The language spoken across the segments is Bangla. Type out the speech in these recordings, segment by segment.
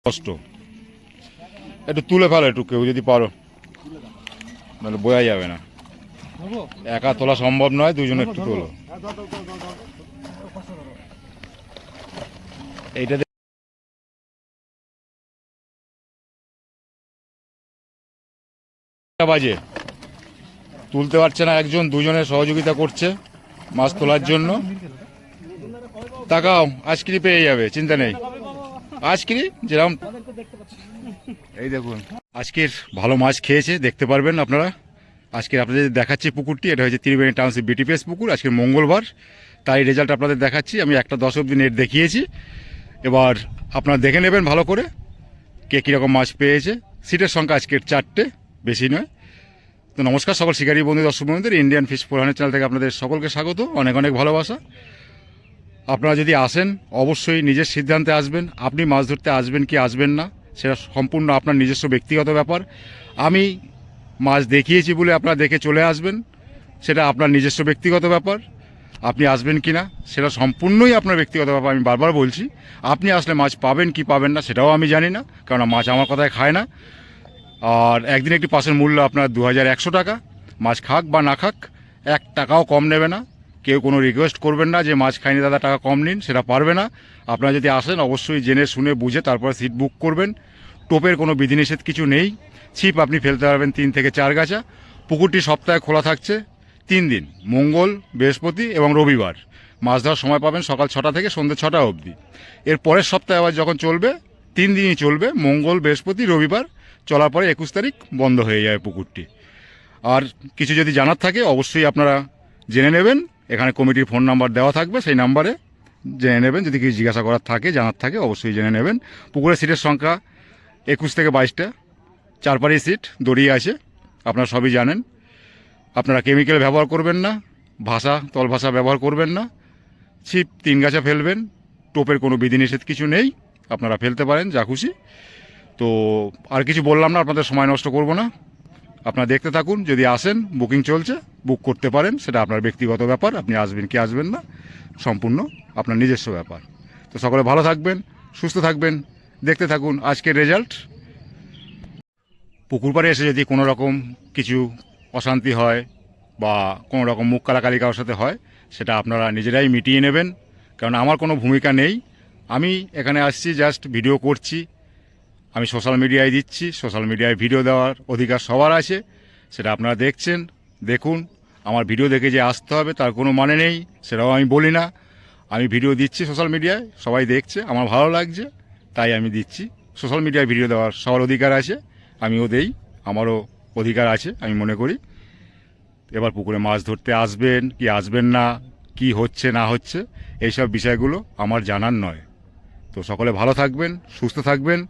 কষ্ট একটু তুলে ফেলো, একটু কেউ যদি পারো, নাহলে বোঝা যাবে না। একা তোলা সম্ভব নয়, দুজনে একটু তোলো। এইটা বাজে তুলতে পারছে না একজন, দুজনে সহযোগিতা করছে মাছ তোলার জন্য। তাকাও, আজকেরই পেয়ে যাবে, চিন্তা নেই। আজকেরই যেরকম, এই দেখুন আজকের ভালো মাছ খেয়েছে, দেখতে পারবেন আপনারা। আজকে আপনাদের দেখাচ্ছি পুকুরটি, এটা হচ্ছে ত্রিবেণী টাউনশিপ বিটিপিএস পুকুর। আজকে মঙ্গলবার, তাই রেজাল্ট আপনাদের দেখাচ্ছি। আমি 1টা 10 অবধি নেট দেখিয়েছি, এবার আপনারা দেখে নেবেন ভালো করে কে কীরকম মাছ পেয়েছে। সিটের সংখ্যা আজকের 4টে, বেশি নয়। তো নমস্কার সকল শিকারী বন্ধু, দর্শক বন্ধুদের ইন্ডিয়ান ফিশ ফোরহানের চ্যানেল থেকে আপনাদের সকলকে স্বাগত, অনেক অনেক ভালোবাসা। আপনারা যদি আসেন অবশ্যই নিজের সিদ্ধান্তে আসবেন। আপনি মাছ ধরতে আসবেন কি আসবেন না সেটা সম্পূর্ণ আপনার নিজস্ব ব্যক্তিগত ব্যাপার। আমি মাছ দেখিয়েছি বলে আপনারা দেখে চলে আসবেন, সেটা আপনার নিজস্ব ব্যক্তিগত ব্যাপার। আপনি আসবেন কি না সেটা সম্পূর্ণই আপনার ব্যক্তিগত ব্যাপার। আমি বারবার বলছি, আপনি আসলে মাছ পাবেন কি পাবেন না সেটাও আমি জানি না, কারণ মাছ আমার কথায় খায় না। আর একদিন একটি পাসের মূল্য আপনার 2100 টাকা। মাছ খাক বা না খাক, 1 টাকাও কম নেবে না। কেউ কোনো রিকোয়েস্ট করবেন না যে মাছ খাইনি দাদা টাকা কম নিন, সেটা পারবে না। আপনারা যদি আসেন অবশ্যই জেনে শুনে বুঝে তারপরে সিট বুক করবেন। টোপের কোনো বিধিনিষেধ কিছু নেই। ছিপ আপনি ফেলতে পারবেন 3 থেকে 4 গাছা। পুকুরটি সপ্তাহে খোলা থাকছে 3 দিন, মঙ্গল, বৃহস্পতি এবং রবিবার। মাছ ধরার সময় পাবেন সকাল 6টা থেকে সন্ধ্যে 6টা অবধি। এর পরের সপ্তাহে আবার যখন চলবে, 3 দিনই চলবে, মঙ্গল, বৃহস্পতি, রবিবার। চলার পরে 21 তারিখ বন্ধ হয়ে যাবে পুকুরটি। আর কিছু যদি জানার থাকে অবশ্যই আপনারা জেনে নেবেন, এখানে কমিটির ফোন নাম্বার দেওয়া থাকবে, সেই নাম্বারে জেনে নেবেন। যদি কিছু জিজ্ঞাসা করার থাকে, জানার থাকে, অবশ্যই জেনে নেবেন। পুকুরের সিটের সংখ্যা 21 থেকে 22টা, 4 সিট দড়িয়ে আছে, আপনারা সবই জানেন। আপনারা কেমিক্যাল ব্যবহার করবেন না, তল ভাষা ব্যবহার করবেন না। ছিপ 3 গাছা ফেলবেন, টোপের কোনো বিধিনিষেধ কিছু নেই, আপনারা ফেলতে পারেন যা খুশি। তো আর কিছু বললাম না, আপনাদের সময় নষ্ট করব না। আপনারা দেখতে থাকুন, যদি আসেন বুকিং চলছে, বুক করতে পারেন, সেটা আপনার ব্যক্তিগত ব্যাপার। আপনি আসবেন কি আসবেন না সম্পূর্ণ আপনার নিজস্ব ব্যাপার। তো সকলে ভালো থাকবেন, সুস্থ থাকবেন, দেখতে থাকুন আজকের রেজাল্ট। পুকুর পাড়ে এসে যদি কোনো রকম কিছু অশান্তি হয় বা কোনো রকম মুখ কালাকালি কারোর সাথে হয়, সেটা আপনারা নিজেরাই মিটিয়ে নেবেন, কারণ আমার কোনো ভূমিকা নেই। আমি এখানে আসছি জাস্ট ভিডিও করছি, আমি সোশ্যাল মিডিয়ায় দিচ্ছি। সোশ্যাল মিডিয়ায় ভিডিও দেওয়ার অধিকার সবার আছে, সেটা আপনারা দেখছেন, দেখুন। আমার ভিডিও দেখে যে আসতে হবে তার কোনো মানে নেই, সেটাও আমি বলি না। আমি ভিডিও দিচ্ছি সোশ্যাল মিডিয়ায়, সবাই দেখছে, আমার ভালো লাগছে তাই আমি দিচ্ছি। সোশ্যাল মিডিয়ায় ভিডিও দেওয়ার সবার অধিকার আছে, আমিও দেই, আমারও অধিকার আছে আমি মনে করি। এবার পুকুরে মাছ ধরতে আসবেন কি আসবেন না, কি হচ্ছে না হচ্ছে, এইসব বিষয়গুলো আমার জানার নয়। তো সকলে ভালো থাকবেন, সুস্থ থাকবেন,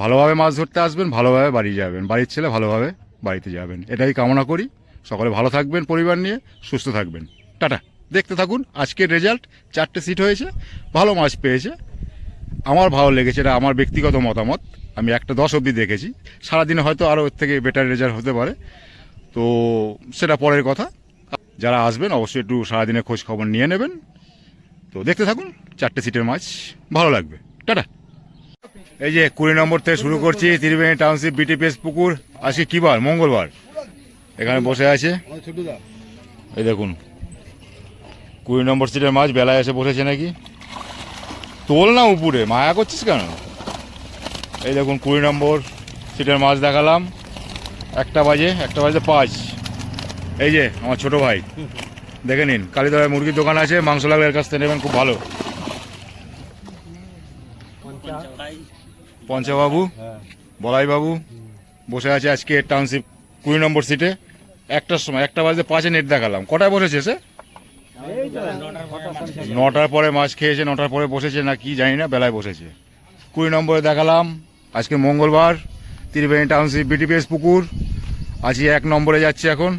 ভালোভাবে মাছ ধরতে আসবেন, ভালোভাবে বাড়ি যাবেন, বাড়ির ছেলে ভালোভাবে বাড়িতে যাবেন, এটাই কামনা করি। সকলে ভালো থাকবেন, পরিবার নিয়ে সুস্থ থাকবেন। টাটা। দেখতে থাকুন আজকের রেজাল্ট। 4টে সিট হয়েছে, ভালো মাছ পেয়েছে, আমার ভালো লেগেছে, এটা আমার ব্যক্তিগত মতামত। আমি 1টা 10 অবধি দেখেছি, সারাদিনে হয়তো আরও এর থেকে বেটার রেজাল্ট হতে পারে, তো সেটা পরের কথা। যারা আসবেন অবশ্যই একটু সারাদিনে খোঁজ খবর নিয়ে নেবেন। তো দেখতে থাকুন 4টে সিটের মাছ, ভালো লাগবে। টাটা। এই যে 20 নম্বর থেকে শুরু করছি, ত্রিবেণী টাউনশিপ বিটিপিএস পুকুর। আজকে কী বার? মঙ্গলবার। এখানে বসে আছে, এই দেখুন 20 নম্বর সিটের মাছ বেলায় এসে বসেছে নাকি। তোল না উপরে, মায়া করছিস কেন? এই দেখুন 20 নম্বর সিটের মাছ দেখালাম। 1টা বাজে 5। এই যে আমার ছোট ভাই, দেখে নিন, কালীতলায় মুরগির দোকান আছে, মাংস লাগলে এর কাছ থেকে নেবেন, খুব ভালো। পঞ্চাবাবু, বলাইবাবু বসে আছে আজকে টাউনশিপ 20 নম্বর সিটে। 1টার সময়, 1টা বাজে 5 নেট দেখালাম। কটায় বসেছে সে? 9টার পরে মাছ খেয়েছে, 9টার পরে বসেছে না কি জানি না, বেলায় বসেছে। 20 নম্বরে দেখালাম। আজকে মঙ্গলবার, ত্রিবেণী টাউনশিপ বিটিপিএস পুকুর। আজকে 1 নম্বরে যাচ্ছে এখন।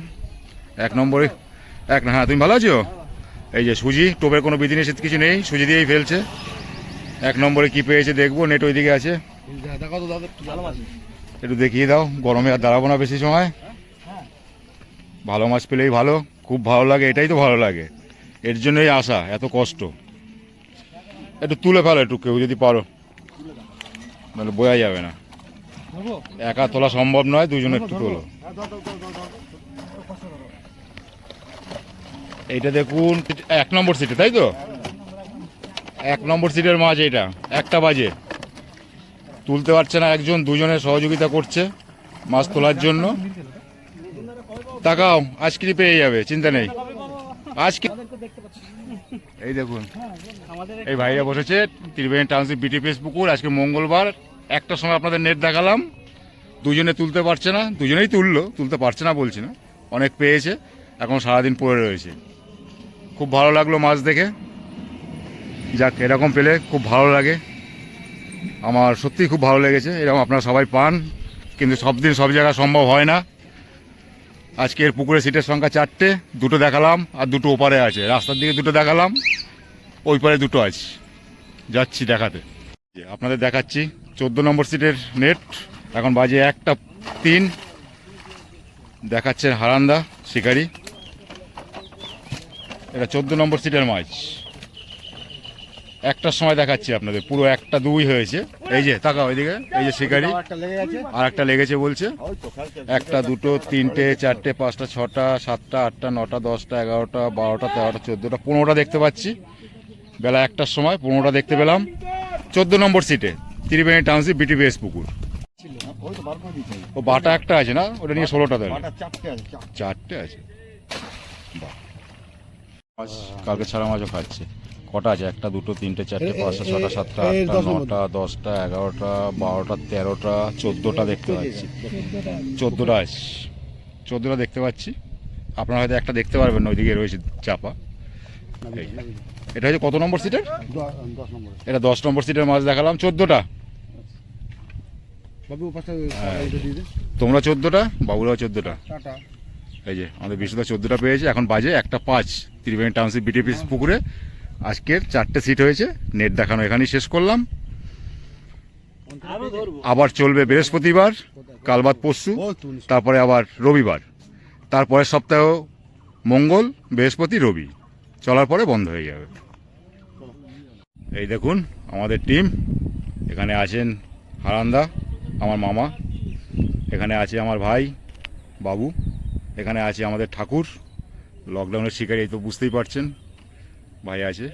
1 নম্বরে হ্যাঁ, তুমি ভালো আছো? এই যে সুজি, টোপের কোনো বিধিনিষেধ কিছু নেই, সুজি দিয়েই ফেলছে। 1 নম্বরে কি পেয়েছে দেখবো, নেট ওইদিকে আছে, একটু দেখিয়ে দাও। গরমে আর দাঁড়াবো না বেশি সময়, ভালো মাছ পেলেই ভালো, খুব ভালো লাগে, এটাই তো ভালো লাগে, এর জন্যই আসা, এত কষ্ট। একটু তুলে ফেলো, একটু কেউ যদি পারো, নাহলে বোঝা যাবে না, একা তোলা সম্ভব নয়, দুজনে একটু তোলো। এইটা দেখুন 1 নম্বর সিটে, তাই তো 1 নম্বর সিটের মাছ। এইটা 1টা বাজে, তুলতে পারছে না একজন, দুজনে সহযোগিতা করছে মাছ তোলার জন্য। তাকাও, আজকেরই পেয়ে যাবে, চিন্তা নেই। আজকে এই দেখুন এই ভাইরা বসেছে ত্রিবেণী টাউনশিপ বিটিপিএস পুকুর। আজকে মঙ্গলবার, 1টার সময় আপনাদের নেট দেখালাম, দুজনে তুলতে পারছে না, দুজনেই তুলতে পারছে না বলছি না, অনেক পেয়েছে, এখন সারাদিন পড়ে রয়েছে। খুব ভালো লাগলো মাছ দেখে, যাক এরকম পেলে খুব ভালো লাগে, আমার সত্যিই খুব ভালো লেগেছে। এরকম আপনারা সবাই পান, কিন্তু সব দিন সব জায়গায় সম্ভব হয় না। আজকের পুকুরের সিটের সংখ্যা 4টে, 2টো দেখালাম আর 2টো ওপারে আছে, রাস্তার দিকে 2টো দেখালাম, ওই পারে 2টো আছে, যাচ্ছি দেখাতে। আপনাদের দেখাচ্ছি 14 নম্বর সিটের নেট, এখন বাজে 1টা 3, দেখাচ্ছেন হারান্দা শিকারি। এটা 14 নম্বর সিটের মাছ, 1টার সময় দেখাচ্ছি আপনাদের, পুরো 1টা 2 হয়েছে। এই যে তাকাও ওইদিকে, এই যে শিকারি, আর একটা লেগেছে বলছে। 1টা 2টো 3টে 4টে 5টা 6টা 7টা 8টা 9টা 10টা 11টা 12টা 13টা 14টা 15টা দেখতে পাচ্ছি। বেলা 1টার সময় 15টা দেখতে পেলাম 14 নম্বর সিটে ত্রিবেণী টাউনশিপ বিটিপিএস পুকুর। ও বাটা একটা আছে না, ওটা নিয়ে 16টা দেবে, 4টে আছে। বাহ, মাছ কালকে ছাড়া মাছও খাচ্ছে। কটা আছে? 1টা 2টো 3টে 4টে 5টা 6টা 7টা 8টা 9টা 10টা 11টা 12টা 13টা 14টা দেখতে পাচ্ছি, 14টা আছে, 14টা দেখতে পাচ্ছি। আপনারা হয়তো একটা দেখতে পারবেন না, ওইদিকে রয়েছে চাপা। এটা হচ্ছে কত নম্বর সিটের? 10 নম্বর। এটা 10 নম্বর সিটের মাছ দেখালাম, 14টা। তোমরা 14টা, বাবুরাও 14টা। এই যে আমাদের বিশুদা 14টা পেয়েছে। এখন বাজে 1টা 5, ত্রিবেণী টাউনশিপ বিটিপিএস পুকুরে আজকের 4টে সিট হয়েছে। নেট দেখানো এখানেই শেষ করলাম। আবার চলবে বৃহস্পতিবার, কাল বাদ পরশু, তারপরে আবার রবিবার, তারপরের সপ্তাহ মঙ্গল বৃহস্পতি রবি, চলার পরে বন্ধ হয়ে যাবে। এই দেখুন আমাদের টিম, এখানে আছেন হারান্দা আমার মামা, এখানে আছে আমার ভাই বাবু, এখানে আছে আমাদের ঠাকুর, লকডাউনের শিকারী, এই তো বুঝতেই পারছেন, ভাই আছে।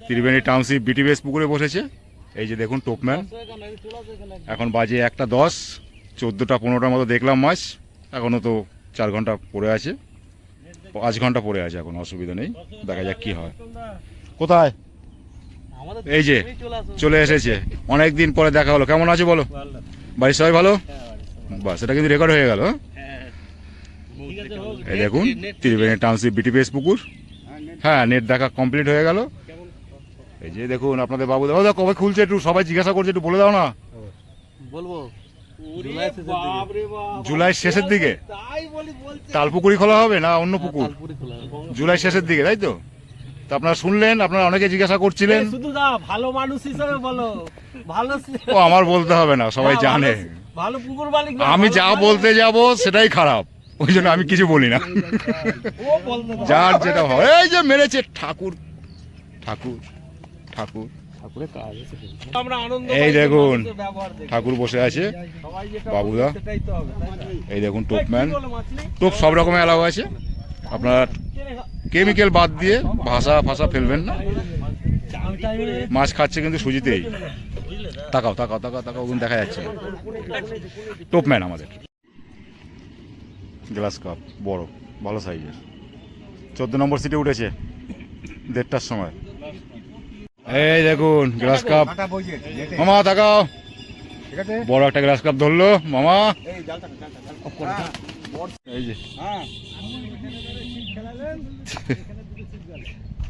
ত্রিবেণী টাউনশিপ বিটিপিএস পুকুরে বসেছে, এই যে দেখুন টোপম্যান। এখন বাজে 1টা 10, 14টা 15টার মতো দেখলাম মাছ, এখনও তো 4 ঘন্টা পড়ে আছে, 5 ঘন্টা পড়ে আছে, এখন অসুবিধা নেই, দেখা যাক কি হয়। কোথায়? এই যে চলে এসেছে, অনেক দিন পরে দেখা হলো। কেমন আছে বলো? বাড়ির সবাই ভালো? বাস, এটা কিন্তু রেকর্ড হয়ে গেল। এই দেখুন ত্রিবেণী টাউনশিপ বিটিপিএস পুকুর, হ্যাঁ নেট দেখা কমপ্লিট হয়ে গেল। এই যে দেখুন আপনাদের বাবু, দাদা কবে খুলছে একটু সবাই জিজ্ঞাসা করছে, একটু বলে দাও না। বলবো জুলাই শেষের দিকে তালপুকুরি খোলা হবে না অন্য পুকুর? জুলাই শেষের দিকে, তাই তো? তা আপনারা শুনলেন, আপনারা অনেকে জিজ্ঞাসা করছিলেন। শুধু না, ভালো মানুষ হিসেবে বলো, ভালো ও আমার বলতে হবে না, সবাই জানে। ভালো পুকুর মালিক, আমি যা বলতে যাব সেটাই খারাপ, ওই জন্য আমি কিছু বলি না। যার যেটা হয়, এই যে মেরেছে ঠাকুর, ঠাকুর ঠাকুর, এই দেখুন ঠাকুর বসে আছে, বাবুদা, এই দেখুন টোপম্যান, টোপ সব রকমের অ্যালাউ আছে, আপনারা কেমিক্যাল বাদ দিয়ে ভাষা ফাঁসা ফেলবেন না। মাছ খাচ্ছে কিন্তু সুজিতেই, তাকাও তাকাও তাকাও তাকাও, ওগুলো দেখা যাচ্ছে না। টোপম্যান আমাদের, গ্লাস কাপ বড় ভালো সাইজের, 14 নম্বর সিটে উঠেছে 1:30টার সময়। এই দেখুন গ্লাস কাপ, মামা তাকাও, বড় একটা গ্লাস কাপ ধরলো মামা। এই যে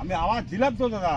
আমি আওয়াজ দিলাম তো দাদা।